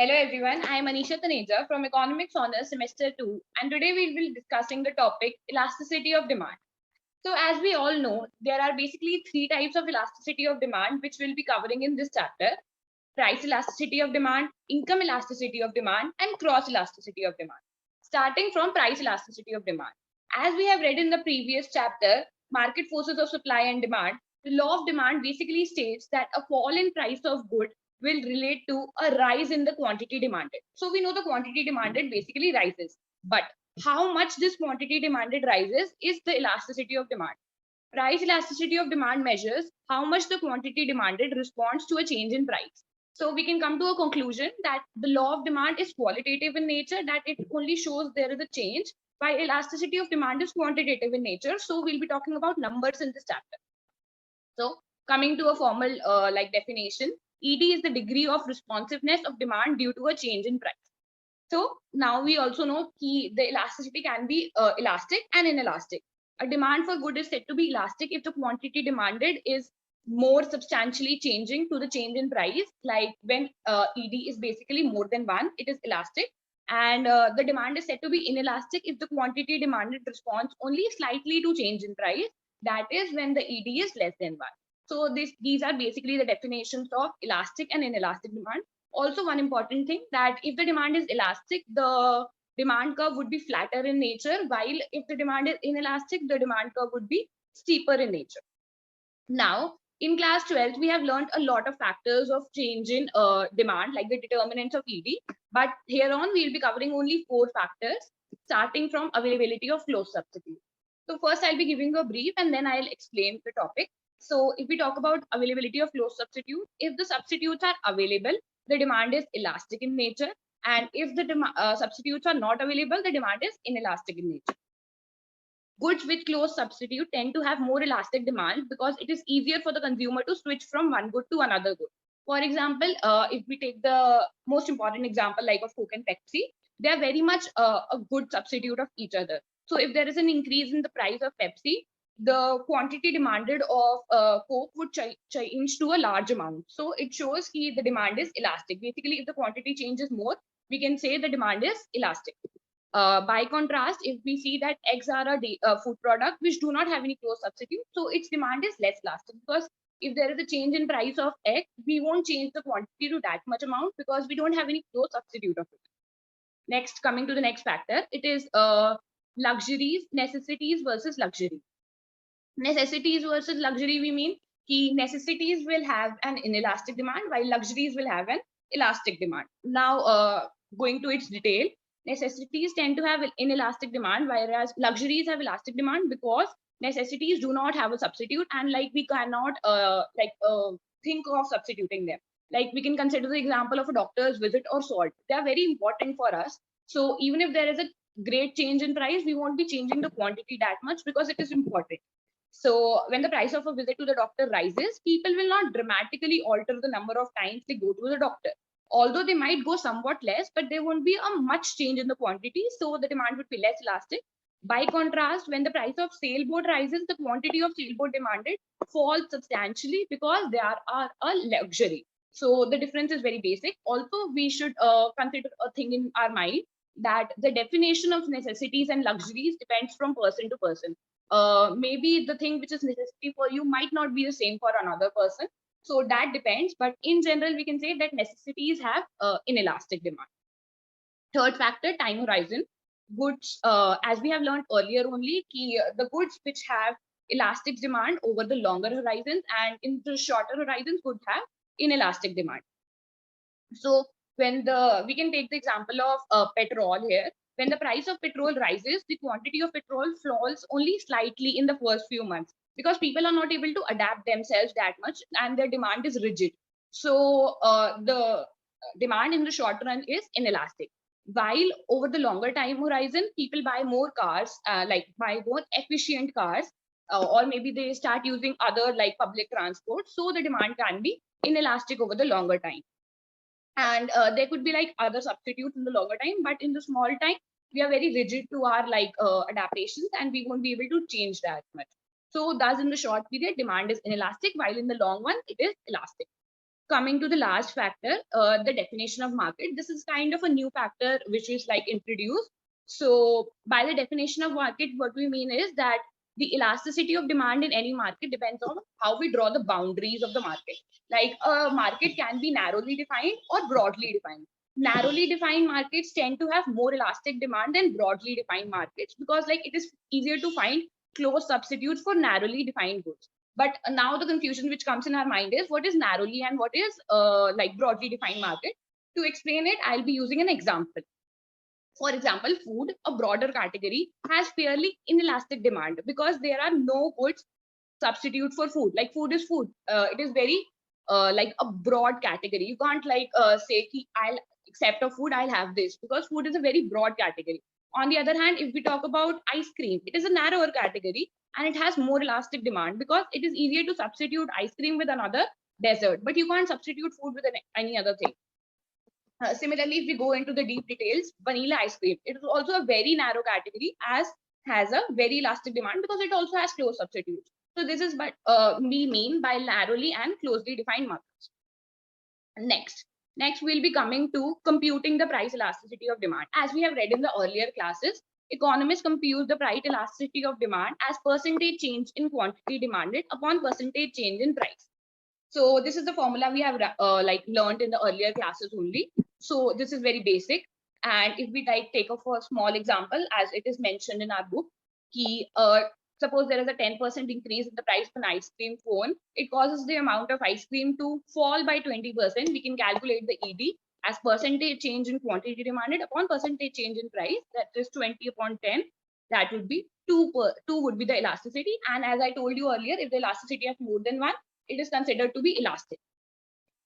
Hello everyone, I am Anisha Taneja from Economics Honors Semester 2 and today we will be discussing the topic elasticity of demand. So as we all know, there are basically three types of elasticity of demand which we'll be covering in this chapter. Price elasticity of demand, income elasticity of demand and cross elasticity of demand. Starting from price elasticity of demand. As we have read in the previous chapter, market forces of supply and demand, the law of demand basically states that a fall in price of good will relate to a rise in the quantity demanded. So we know the quantity demanded basically rises, but how much this quantity demanded rises is the elasticity of demand. Price elasticity of demand measures how much the quantity demanded responds to a change in price. So we can come to a conclusion that the law of demand is qualitative in nature, that it only shows there is a change, while elasticity of demand is quantitative in nature. So we'll be talking about numbers in this chapter. So coming to a formal definition, ED is the degree of responsiveness of demand due to a change in price. So now we also know the elasticity can be elastic and inelastic. A demand for good is said to be elastic if the quantity demanded is more substantially changing to the change in price. Like when ED is basically more than one, it is elastic. And the demand is said to be inelastic if the quantity demanded responds only slightly to change in price. That is when the ED is less than one. So these are basically the definitions of elastic and inelastic demand. Also, one important thing that if the demand is elastic, the demand curve would be flatter in nature, while if the demand is inelastic, the demand curve would be steeper in nature. Now, in class 12th, we have learned a lot of factors of change in demand, like the determinants of ED. But here on, we'll be covering only 4 factors, starting from availability of close substitute. So first, I'll be giving you a brief, and then I'll explain the topic. So if we talk about availability of close substitute, if the substitutes are available, the demand is elastic in nature. And if the substitutes are not available, the demand is inelastic in nature. Goods with close substitute tend to have more elastic demand because it is easier for the consumer to switch from one good to another good. For example, if we take the most important example like of Coke and Pepsi, they are very much a good substitute of each other. So if there is an increase in the price of Pepsi, the quantity demanded of Coke would change to a large amount. So it shows that the demand is elastic. Basically, if the quantity changes more, we can say the demand is elastic. By contrast, if we see that eggs are a food product which do not have any close substitute, so its demand is less elastic because if there is a change in price of egg, we won't change the quantity to that much amount because we don't have any close substitute of it. Next, coming to the next factor, it is luxuries, necessities versus luxury. Necessities versus luxury, we mean necessities will have an inelastic demand while luxuries will have an elastic demand. Now, going to its detail, necessities tend to have inelastic demand, whereas luxuries have elastic demand because necessities do not have a substitute, and like we cannot think of substituting them. Like we can consider the example of a doctor's visit or salt. They are very important for us. So even if there is a great change in price, we won't be changing the quantity that much because it is important. So when the price of a visit to the doctor rises, people will not dramatically alter the number of times they go to the doctor. Although they might go somewhat less, but there won't be a much change in the quantity, so the demand would be less elastic. By contrast, when the price of sailboat rises, the quantity of sailboat demanded falls substantially because they are a luxury. So the difference is very basic. Also, we should consider a thing in our mind that the definition of necessities and luxuries depends from person to person. Maybe the thing which is necessity for you might not be the same for another person. So that depends, but in general, we can say that necessities have inelastic demand. Third factor, time horizon. Goods, as we have learned earlier only, the goods which have elastic demand over the longer horizons and in the shorter horizons would have inelastic demand. So we can take the example of petrol here. When the price of petrol rises, the quantity of petrol falls only slightly in the first few months because people are not able to adapt themselves that much and their demand is rigid. So the demand in the short run is inelastic. While over the longer time horizon, people buy more cars, buy more efficient cars, or maybe they start using other like public transport. So the demand can be inelastic over the longer time. And there could be like other substitutes in the longer time, but in the small time, we are very rigid to our adaptations and we won't be able to change that much. So thus in the short period, demand is inelastic, while in the long one, it is elastic. coming to the last factor, the definition of market. This is kind of a new factor which is like introduced. So by the definition of market, what we mean is that the elasticity of demand in any market depends on how we draw the boundaries of the market. Like a market can be narrowly defined or broadly defined. Narrowly defined markets tend to have more elastic demand than broadly defined markets, because like it is easier to find close substitutes for narrowly defined goods. But now the confusion which comes in our mind is what is narrowly and what is like broadly defined market. To explain it, I'll be using an example. For example, food, a broader category, has fairly inelastic demand because there are no goods substitute for food. Like food is food. It is very like a broad category. You can't like say I'll accept a food, I'll have this, because food is a very broad category. On the other hand, if we talk about ice cream, it is a narrower category and it has more elastic demand because it is easier to substitute ice cream with another dessert, but you can't substitute food with any other thing. Similarly, if we go into the deep details, vanilla ice cream, it is also a very narrow category as has a very elastic demand because it also has close substitutes. So this is what we mean by narrowly and closely defined markets. Next we'll be coming to computing the price elasticity of demand. As we have read in the earlier classes, economists compute the price elasticity of demand as percentage change in quantity demanded upon percentage change in price. So this is the formula we have like learned in the earlier classes only. So this is very basic. And if we like take a small example, as it is mentioned in our book, suppose there is a 10% increase in the price of an ice cream cone, it causes the amount of ice cream to fall by 20%. We can calculate the ED as percentage change in quantity demanded upon percentage change in price. That is 20 upon 10. That would be 2 would be the elasticity. And as I told you earlier, if the elasticity has more than 1, it is considered to be elastic.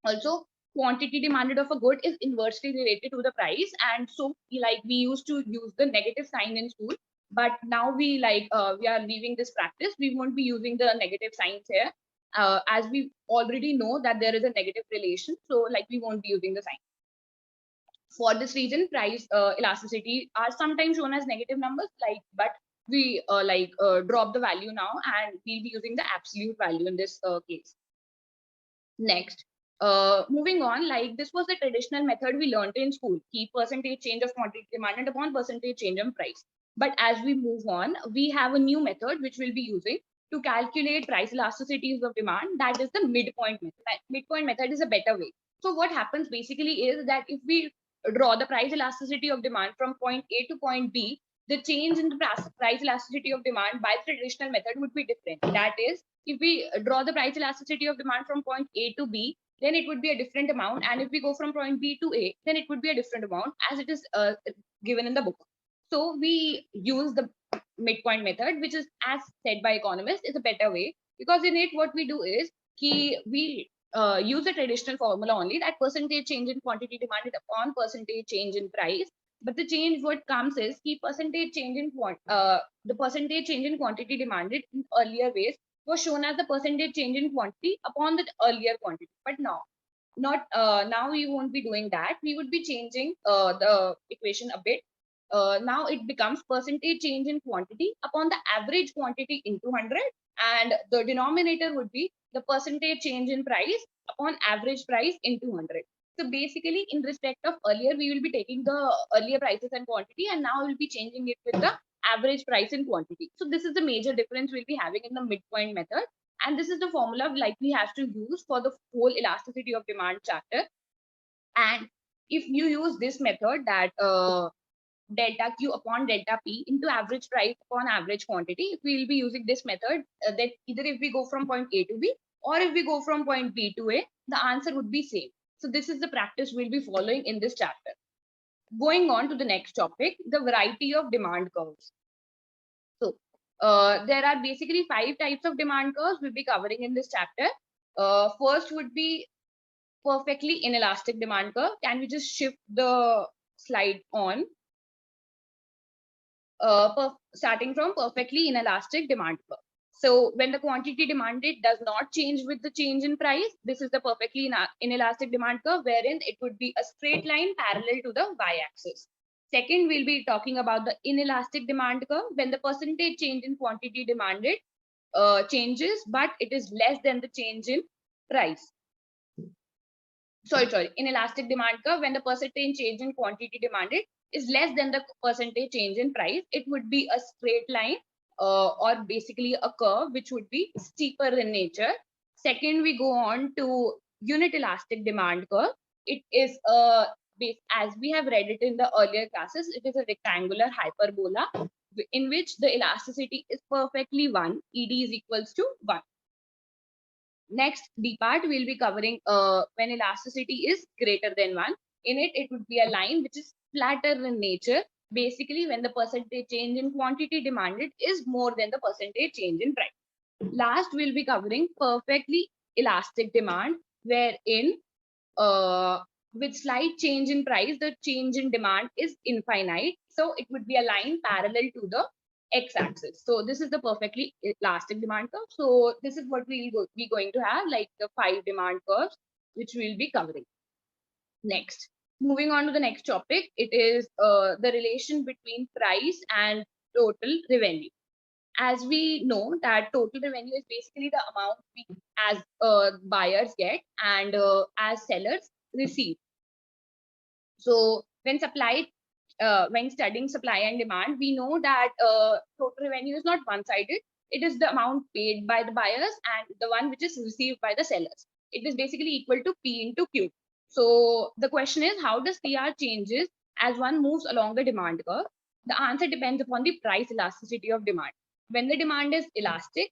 Also, quantity demanded of a good is inversely related to the price, and so like we used to use the negative sign in school, but now we we are leaving this practice. We won't be using the negative signs here, as we already know that there is a negative relation, so like we won't be using the sign. For this reason, price elasticity are sometimes shown as negative numbers, but we drop the value now and we'll be using the absolute value in this case. Next, moving on, like this was the traditional method we learned in school, key percentage change of quantity demanded upon percentage change in price. But as we move on, we have a new method which we'll be using to calculate price elasticities of demand. That is the midpoint method. Midpoint method is a better way. So what happens basically is that if we draw the price elasticity of demand from point A to point B, the change in the price elasticity of demand by the traditional method would be different. That is, if we draw the price elasticity of demand from point A to B, then it would be a different amount. And if we go from point B to A, then it would be a different amount as it is given in the book. So we use the midpoint method, which is, as said by economists, is a better way, because in it what we do is we use the traditional formula only, that percentage change in quantity demanded upon percentage change in price. But the change what comes is percentage change in the percentage change in quantity demanded in earlier ways was shown as the percentage change in quantity upon the earlier quantity. But now, not now we won't be doing that. We would be changing the equation a bit. Now it becomes percentage change in quantity upon the average quantity into 100, and the denominator would be the percentage change in price upon average price into 100. So basically, in respect of earlier, we will be taking the earlier prices and quantity, and now we'll be changing it with the average price and quantity. So this is the major difference we'll be having in the midpoint method. And this is the formula like we have to use for the whole elasticity of demand chapter. And if you use this method, that delta Q upon delta P into average price upon average quantity, if we will be using this method, that either if we go from point A to B or if we go from point B to A, the answer would be same. So this is the practice we'll be following in this chapter. Going on to the next topic, the variety of demand curves. So there are basically 5 types of demand curves we'll be covering in this chapter. First would be perfectly inelastic demand curve. Can we just shift the slide on? Starting from perfectly inelastic demand curve. So when the quantity demanded does not change with the change in price, this is the perfectly inelastic demand curve, wherein it would be a straight line parallel to the y-axis. Second, we'll be talking about the inelastic demand curve, when the percentage change in quantity demanded changes, but it is less than the change in price. In elastic demand curve, when the percentage change in quantity demanded is less than the percentage change in price, it would be a straight line or basically a curve which would be steeper in nature. Second, we go on to unit elastic demand curve. It is as we have read it in the earlier classes, it is a rectangular hyperbola in which the elasticity is perfectly 1, ED is equals to 1. Next D part, we'll be covering when elasticity is greater than 1. In it, it would be a line which is flatter in nature. Basically, when the percentage change in quantity demanded is more than the percentage change in price. Last, we'll be covering perfectly elastic demand, wherein with slight change in price, the change in demand is infinite. So it would be a line parallel to the x-axis. So this is the perfectly elastic demand curve. So this is what we'll be going to have, like the 5 demand curves, which we'll be covering. Next, moving on to the next topic, it is the relation between price and total revenue. As we know that total revenue is basically the amount we as buyers get and as sellers receive. So when studying supply and demand, we know that total revenue is not one-sided. It is the amount paid by the buyers and the one which is received by the sellers. It is basically equal to P into Q. So the question is, how does PR changes as one moves along the demand curve? The answer depends upon the price elasticity of demand. When the demand is elastic,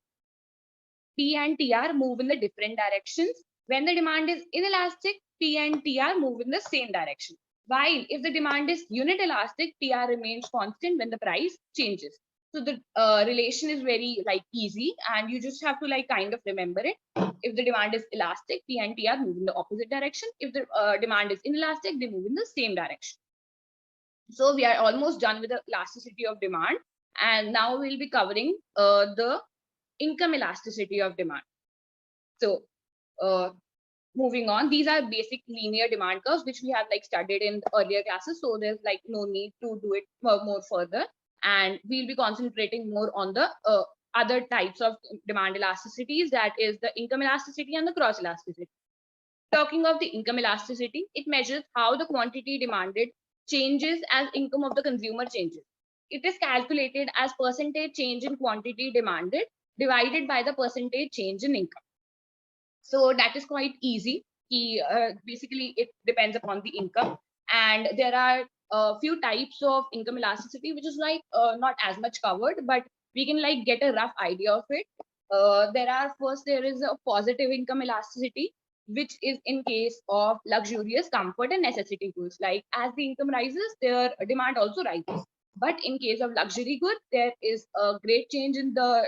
P and TR move in the different directions. When the demand is inelastic, P and TR move in the same direction. While if the demand is unit elastic, TR remains constant when the price changes. So the relation is very easy, and you just have to kind of remember it. If the demand is elastic, P and TR move in the opposite direction. If the demand is inelastic, they move in the same direction. So we are almost done with the elasticity of demand, and now we'll be covering the income elasticity of demand. So moving on, these are basic linear demand curves which we have studied in earlier classes, so there's no need to do it more further, and we'll be concentrating more on the other types of demand elasticities, that is the income elasticity and the cross elasticity. Talking of the income elasticity, it measures how the quantity demanded changes as income of the consumer changes. It is calculated as percentage change in quantity demanded divided by the percentage change in income. So that is quite easy. Basically, it depends upon the income, and there are a few types of income elasticity, which is not as much covered, but we can get a rough idea of it. There is a positive income elasticity, which is in case of luxurious comfort and necessity goods. Like as the income rises, their demand also rises. But in case of luxury goods, there is a great change in the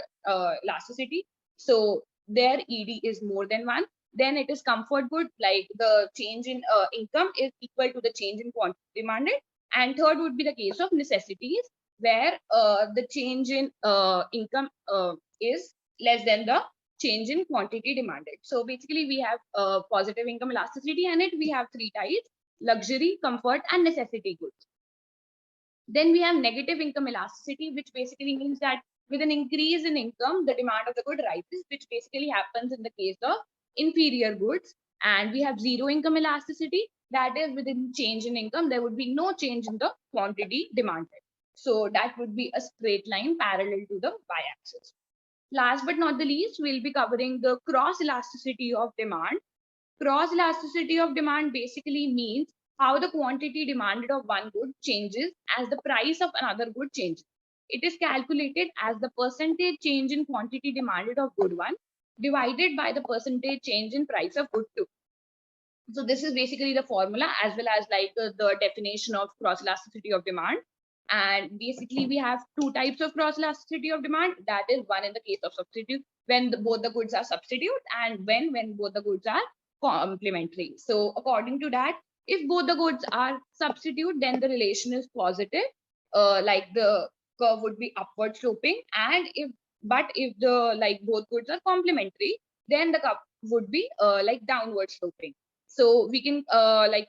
elasticity. So their ED is more than 1. Then it is comfort good, like the change in income is equal to the change in quantity demanded. And third would be the case of necessities, where the change in income is less than the change in quantity demanded. So basically we have positive income elasticity, and we have 3 types: luxury, comfort, and necessity goods. Then we have negative income elasticity, which basically means that with an increase in income, the demand of the good rises, which basically happens in the case of inferior goods. And we have zero income elasticity, that is within change in income, there would be no change in the quantity demanded. So that would be a straight line parallel to the y-axis. Last but not the least, we'll be covering the cross elasticity of demand. Cross elasticity of demand basically means how the quantity demanded of one good changes as the price of another good changes. It is calculated as the percentage change in quantity demanded of good 1 divided by the percentage change in price of good 2. So this is basically the formula, as well as the definition of cross elasticity of demand. And basically we have 2 types of cross elasticity of demand. That is, one in the case of substitute, when both the goods are substitute, and when both the goods are complementary. So according to that, if both the goods are substitute, then the relation is positive, like the curve would be upward sloping. And if the both goods are complementary, then the curve would be downward sloping. So we can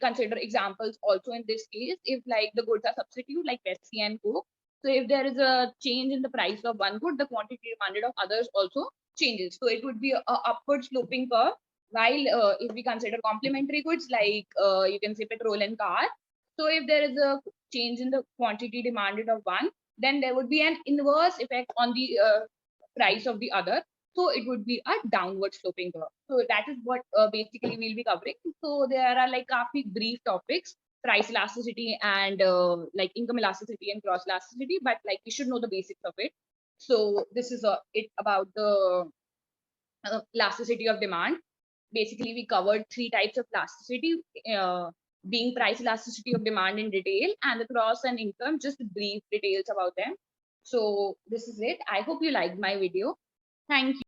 consider examples also in this case. If the goods are substitute, like Pepsi and Coke, so if there is a change in the price of one good, the quantity demanded of others also changes. So it would be a upward sloping curve While if we consider complementary goods like you can say petrol and car, so if there is a change in the quantity demanded of one, then there would be an inverse effect on the price of the other. So it would be a downward sloping curve. So that is what basically we'll be covering. So there are like काफी brief topics, price elasticity and like income elasticity and cross elasticity, but like you should know the basics of it. So this is it about the elasticity of demand. Basically, we covered three types of elasticity, being price elasticity of demand in detail, and the cross and income, just brief details about them. So this is it. I hope you liked my video. Thank you.